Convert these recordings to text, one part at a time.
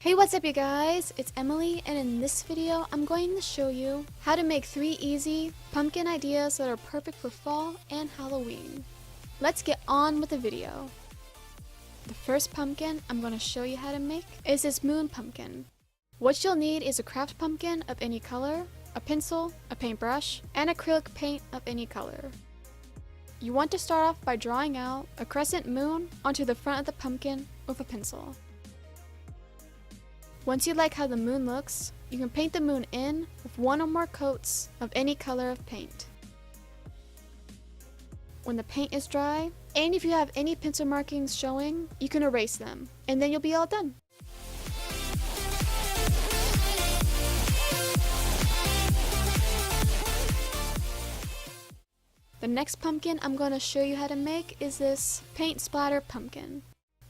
Hey, what's up you guys? It's Emily, and in this video I'm going to show you how to make 3 easy pumpkin ideas that are perfect for fall and Halloween. Let's get on with the video. The first pumpkin I'm going to show you how to make is this moon pumpkin. What you'll need is a craft pumpkin of any color, a pencil, a paintbrush, and acrylic paint of any color. You want to start off by drawing out a crescent moon onto the front of the pumpkin with a pencil. Once you like how the moon looks, you can paint the moon in with 1 or more coats of any color of paint. When the paint is dry, and if you have any pencil markings showing, you can erase them, and then you'll be all done. The next pumpkin I'm going to show you how to make is this paint splatter pumpkin.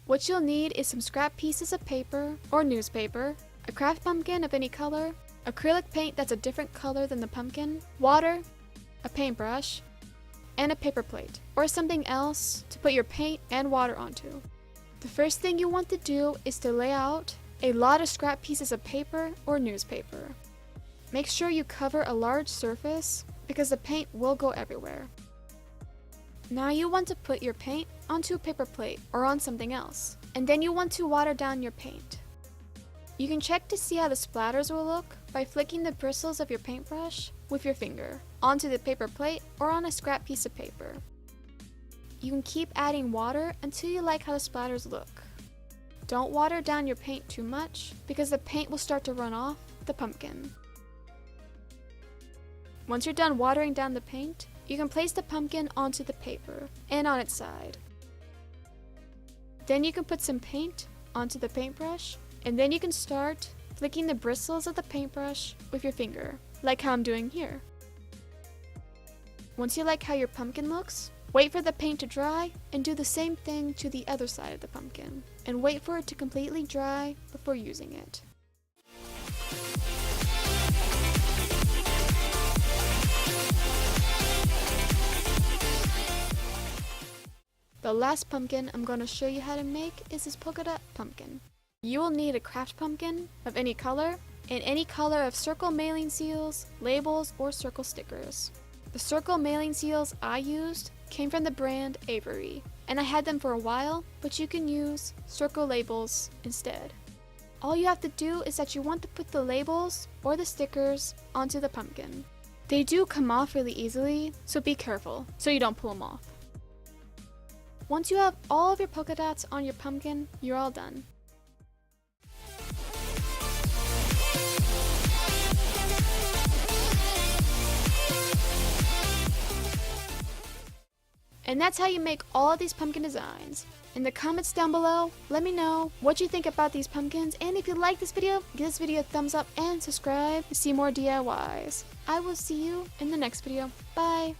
What you'll need is some scrap pieces of paper or newspaper, a craft pumpkin of any color, acrylic paint that's a different color than the pumpkin, water, a paintbrush, and a paper plate, or something else to put your paint and water onto. The first thing you want to do is to lay out a lot of scrap pieces of paper or newspaper. Make sure you cover a large surface because the paint will go everywhere. Now you want to put your paint onto a paper plate or on something else, and then you want to water down your paint. You can check to see how the splatters will look by flicking the bristles of your paintbrush with your finger onto the paper plate or on a scrap piece of paper. You can keep adding water until you like how the splatters look. Don't water down your paint too much because the paint will start to run off the pumpkin. Once you're done watering down the paint, you can place the pumpkin onto the paper and on its side. Then you can put some paint onto the paintbrush, and then you can start flicking the bristles of the paintbrush with your finger, like how I'm doing here. Once you like how your pumpkin looks, wait for the paint to dry and do the same thing to the other side of the pumpkin, and wait for it to completely dry before using it. The last pumpkin I'm going to show you how to make is this polka dot pumpkin. You will need a craft pumpkin of any color and any color of circle mailing seals, labels, or circle stickers. The circle mailing seals I used came from the brand Avery, and I had them for a while, but you can use circle labels instead. All you have to do is that you want to put the labels or the stickers onto the pumpkin. They do come off really easily, so be careful so you don't pull them off. Once you have all of your polka dots on your pumpkin, you're all done. And that's how you make all of these pumpkin designs. In the comments down below, let me know what you think about these pumpkins, and if you like this video, give this video a thumbs up and subscribe to see more DIYs. I will see you in the next video. Bye!